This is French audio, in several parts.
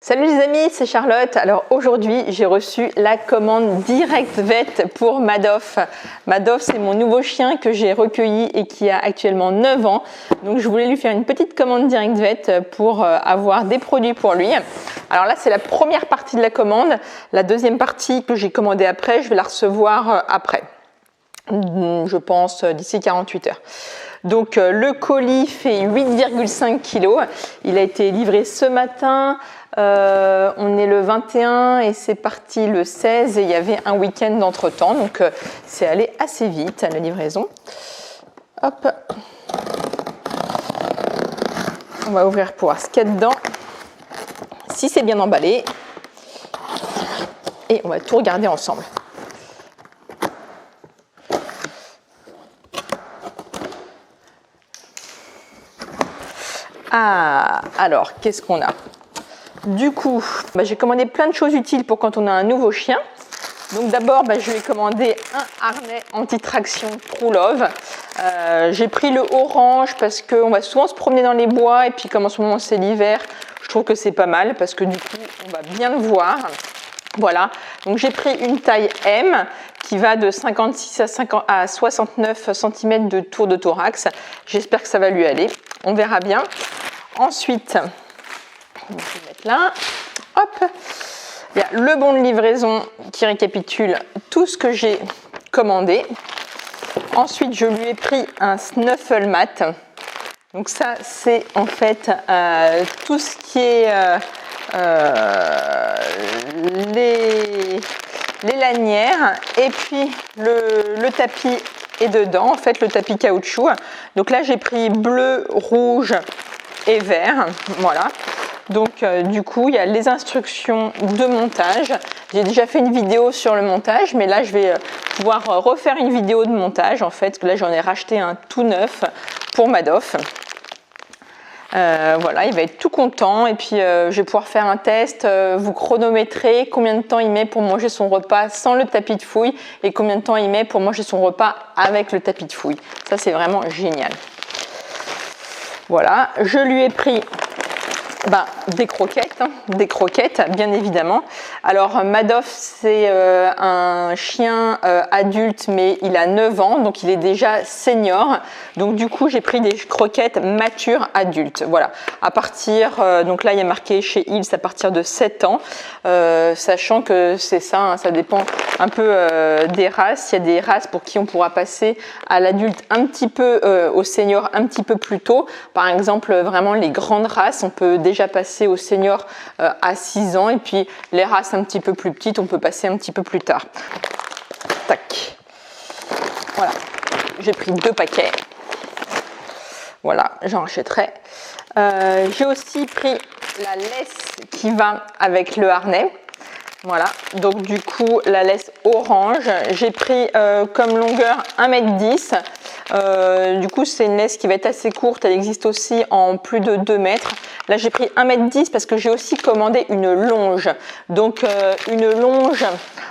Salut les amis, c'est Charlotte. Alors aujourd'hui, j'ai reçu la commande Direct Vet pour Madoff. Madoff, c'est mon nouveau chien que j'ai recueilli et qui a actuellement 9 ans. Donc je voulais lui faire une petite commande Direct Vet pour avoir des produits pour lui. Alors là, c'est la première partie de la commande. La deuxième partie que j'ai commandée après, je vais la recevoir après. Je pense d'ici 48 heures. Donc le colis fait 8,5 kg. Il a été livré ce matin. On est le 21 et c'est parti le 16 et il y avait un week-end d'entretemps. Donc c'est allé assez vite à la livraison. Hop. On va ouvrir pour voir ce qu'il y a dedans. Si c'est bien emballé. Et on va tout regarder ensemble. Ah, alors, qu'est-ce qu'on a? Du coup, j'ai commandé plein de choses utiles pour quand on a un nouveau chien. Donc d'abord, je vais commander un harnais anti-traction True Love. J'ai pris le orange parce qu'on va souvent se promener dans les bois et puis comme en ce moment c'est l'hiver, je trouve que c'est pas mal parce que du coup, on va bien le voir. Voilà, donc j'ai pris une taille M qui va de 56 à 69 cm de tour de thorax. J'espère que ça va lui aller. On verra bien. Ensuite, on va le mettre là. Hop, il y a le bon de livraison qui récapitule tout ce que j'ai commandé. Ensuite, je lui ai pris un snuffle mat. Donc ça, c'est en fait tout ce qui est les lanières et puis le tapis est dedans, en fait le tapis caoutchouc. Donc là j'ai pris bleu, rouge et vert, voilà. Donc du coup il y a les instructions de montage. J'ai déjà fait une vidéo sur le montage, mais là je vais pouvoir refaire une vidéo de montage en fait. Là j'en ai racheté un tout neuf pour Madoff. Voilà, il va être tout content et puis je vais pouvoir faire un test, vous chronométrer combien de temps il met pour manger son repas sans le tapis de fouille et combien de temps il met pour manger son repas avec le tapis de fouille. Ça c'est vraiment génial. Voilà, je lui ai pris des croquettes bien évidemment. Alors Madoff c'est un chien adulte mais il a 9 ans donc il est déjà senior, donc du coup j'ai pris des croquettes matures adultes. Voilà, à partir donc là il y a marqué chez Hills à partir de 7 ans, sachant que c'est ça, hein, ça dépend un peu des races. Il y a des races pour qui on pourra passer à l'adulte un petit peu au senior un petit peu plus tôt. Par exemple vraiment les grandes races on peut déjà passer au senior à 6 ans et puis les races un petit peu plus petites on peut passer un petit peu plus tard. Tac. Voilà, j'ai pris 2 paquets. Voilà, j'en rachèterai. J'ai aussi pris la laisse qui va avec le harnais. Voilà, donc du coup la laisse orange, j'ai pris comme longueur 1,10 m. Du coup c'est une laisse qui va être assez courte, elle existe aussi en plus de 2 mètres. Là j'ai pris 1,10 m parce que j'ai aussi commandé une longe. Donc une longe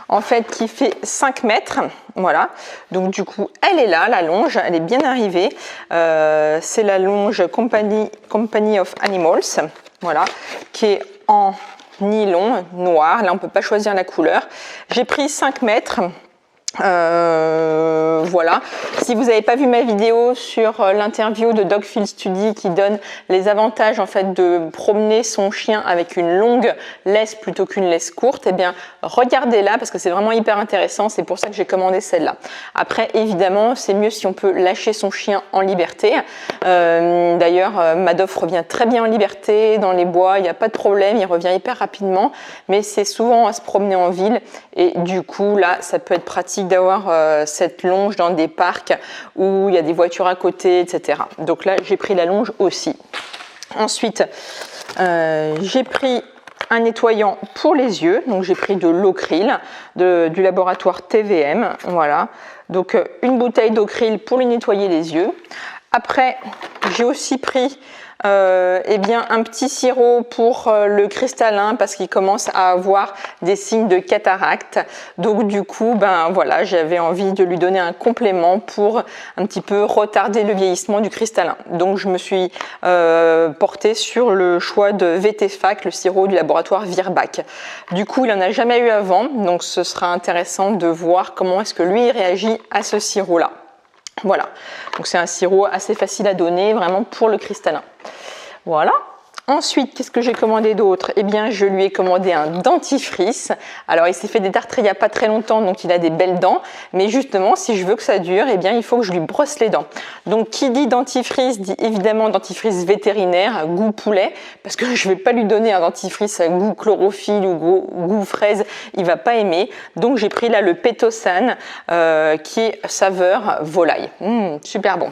en fait qui fait 5 mètres. Voilà, donc du coup elle est là, la longe, elle est bien arrivée. C'est la longe Company of Animals, voilà, qui est en nylon noir. Là on peut pas choisir la couleur. J'ai pris 5 mètres. Voilà, si vous n'avez pas vu ma vidéo sur l'interview de Dog Field Study qui donne les avantages en fait de promener son chien avec une longue laisse plutôt qu'une laisse courte, eh bien regardez-la parce que c'est vraiment hyper intéressant, c'est pour ça que j'ai commandé celle-là. Après évidemment c'est mieux si on peut lâcher son chien en liberté. D'ailleurs Madoff revient très bien en liberté dans les bois, il n'y a pas de problème, il revient hyper rapidement, mais c'est souvent à se promener en ville et du coup là ça peut être pratique d'avoir cette longe dans des parcs où il y a des voitures à côté, etc. Donc là, j'ai pris la longe aussi. Ensuite, j'ai pris un nettoyant pour les yeux. Donc j'ai pris de l'Ocryl du laboratoire TVM. Voilà. Donc une bouteille d'Ocryl pour lui nettoyer les yeux. Après, j'ai aussi pris eh bien, un petit sirop pour le cristallin parce qu'il commence à avoir des signes de cataracte. Donc du coup, ben voilà, j'avais envie de lui donner un complément pour un petit peu retarder le vieillissement du cristallin. Donc je me suis portée sur le choix de VT-FAC, le sirop du laboratoire Virbac. Du coup, il n'en a jamais eu avant, donc ce sera intéressant de voir comment est-ce que lui réagit à ce sirop-là. Voilà, donc c'est un sirop assez facile à donner, vraiment pour le cristallin. Voilà. Ensuite, qu'est-ce que j'ai commandé d'autre? Eh bien, je lui ai commandé un dentifrice. Alors, il s'est fait détartrer il n'y a pas très longtemps, donc il a des belles dents. Mais justement, si je veux que ça dure, eh bien, il faut que je lui brosse les dents. Donc, qui dit dentifrice, dit évidemment dentifrice vétérinaire, goût poulet, parce que je ne vais pas lui donner un dentifrice à goût chlorophylle ou goût fraise, il ne va pas aimer. Donc, j'ai pris là le Pétosan, qui est saveur volaille. Super bon.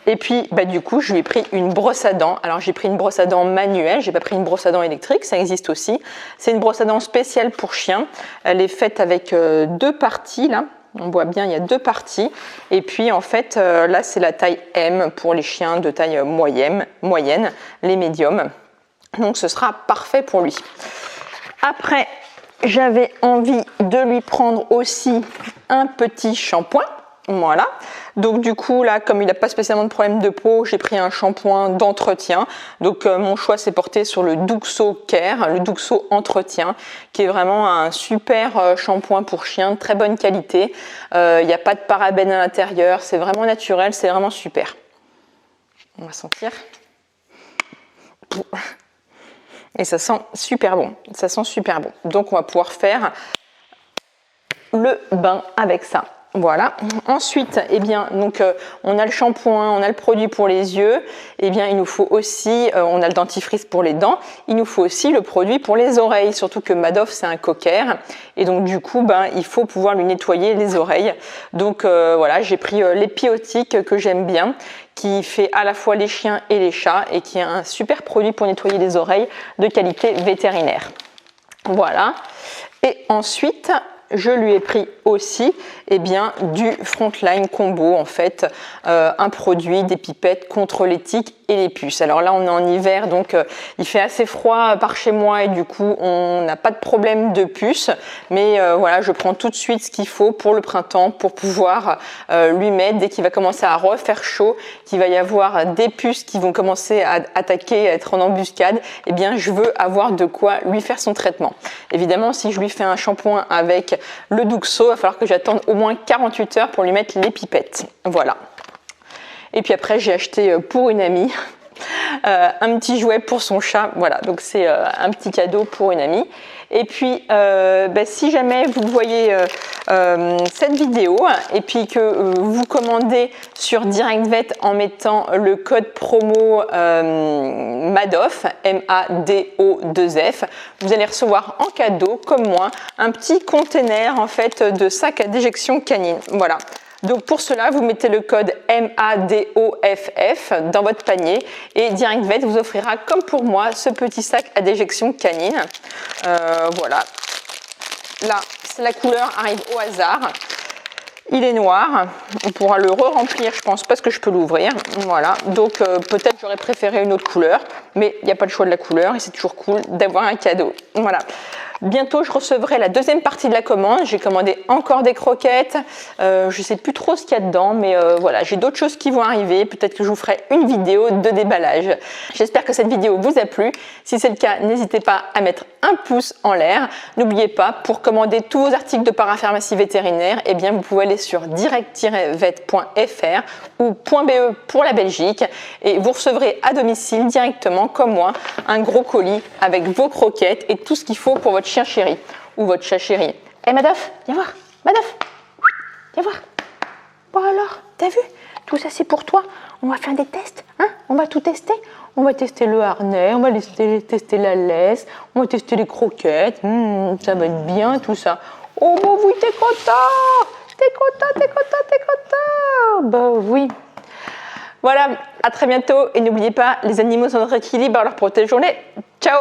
Et puis, bah, du coup, je lui ai pris une brosse à dents. Alors, j'ai pris une brosse à dents manuelle, j'ai pas pris une brosse à dents électrique, ça existe aussi. C'est une brosse à dents spéciale pour chiens. Elle est faite avec deux parties, là. On voit bien, il y a deux parties. Et puis, en fait, là, c'est la taille M pour les chiens de taille moyenne, les médiums. Donc, ce sera parfait pour lui. Après, j'avais envie de lui prendre aussi un petit shampoing. Voilà, donc du coup là, comme il n'a pas spécialement de problème de peau, j'ai pris un shampoing d'entretien. Donc mon choix s'est porté sur le Duxo Care, le Duxo Entretien, qui est vraiment un super shampoing pour chien, de très bonne qualité. Il n'y a pas de parabènes à l'intérieur, c'est vraiment naturel, c'est vraiment super. On va sentir. Et ça sent super bon, ça sent super bon. Donc on va pouvoir faire le bain avec ça. Voilà. Ensuite, eh bien, donc, on a le shampoing, on a le produit pour les yeux. Eh bien, il nous faut aussi, on a le dentifrice pour les dents. Il nous faut aussi le produit pour les oreilles. Surtout que Madoff, c'est un cocker. Et donc, du coup, ben, il faut pouvoir lui nettoyer les oreilles. Donc, voilà, j'ai pris l'Epiotique que j'aime bien, qui fait à la fois les chiens et les chats et qui est un super produit pour nettoyer les oreilles de qualité vétérinaire. Voilà. Et ensuite, je lui ai pris aussi eh bien, du Frontline Combo, en fait, un produit, des pipettes contre les tiques et les puces. Alors là, on est en hiver, donc il fait assez froid par chez moi et du coup, on n'a pas de problème de puces. Mais voilà, je prends tout de suite ce qu'il faut pour le printemps pour pouvoir lui mettre dès qu'il va commencer à refaire chaud, qu'il va y avoir des puces qui vont commencer à attaquer, à être en embuscade. Eh bien, je veux avoir de quoi lui faire son traitement. Évidemment, si je lui fais un shampoing avec le Duxo, il va falloir que j'attende au moins 48 heures pour lui mettre les pipettes. Voilà. Et puis après, j'ai acheté pour une amie un petit jouet pour son chat. Voilà, donc c'est un petit cadeau pour une amie. Et puis, si jamais vous voyez cette vidéo et puis que vous commandez sur DirectVet en mettant le code promo MADOF, M-A-D-O-2-F, vous allez recevoir en cadeau, comme moi, un petit container en fait de sac à déjection canine. Voilà. Donc pour cela, vous mettez le code MADOFF dans votre panier et DirectVet vous offrira, comme pour moi, ce petit sac à déjection canine. Voilà. Là, la couleur arrive au hasard. Il est noir. On pourra le re-remplir, je pense, parce que je peux l'ouvrir. Voilà. Donc peut-être j'aurais préféré une autre couleur, mais il n'y a pas le choix de la couleur et c'est toujours cool d'avoir un cadeau. Voilà. Bientôt, je recevrai la deuxième partie de la commande. J'ai commandé encore des croquettes. Je ne sais plus trop ce qu'il y a dedans, mais voilà, j'ai d'autres choses qui vont arriver. Peut-être que je vous ferai une vidéo de déballage. J'espère que cette vidéo vous a plu. Si c'est le cas, n'hésitez pas à mettre un pouce en l'air. N'oubliez pas, pour commander tous vos articles de parapharmacie vétérinaire, eh bien, vous pouvez aller sur direct-vet.fr ou .be pour la Belgique et vous recevrez à domicile directement, comme moi, un gros colis avec vos croquettes et tout ce qu'il faut pour votre chien chéri ou votre chat chéri. Eh Madoff, viens voir, Madoff, viens voir. Bon alors, t'as vu? Tout ça c'est pour toi. On va faire des tests, hein? On va tout tester. On va tester le harnais, on va tester la laisse, on va tester les croquettes. Ça va être bien tout ça. Oh bah oui, t'es content? T'es content? Bah oui. Voilà, à très bientôt et n'oubliez pas, les animaux sont notre équilibre, alors protège-les. Ciao!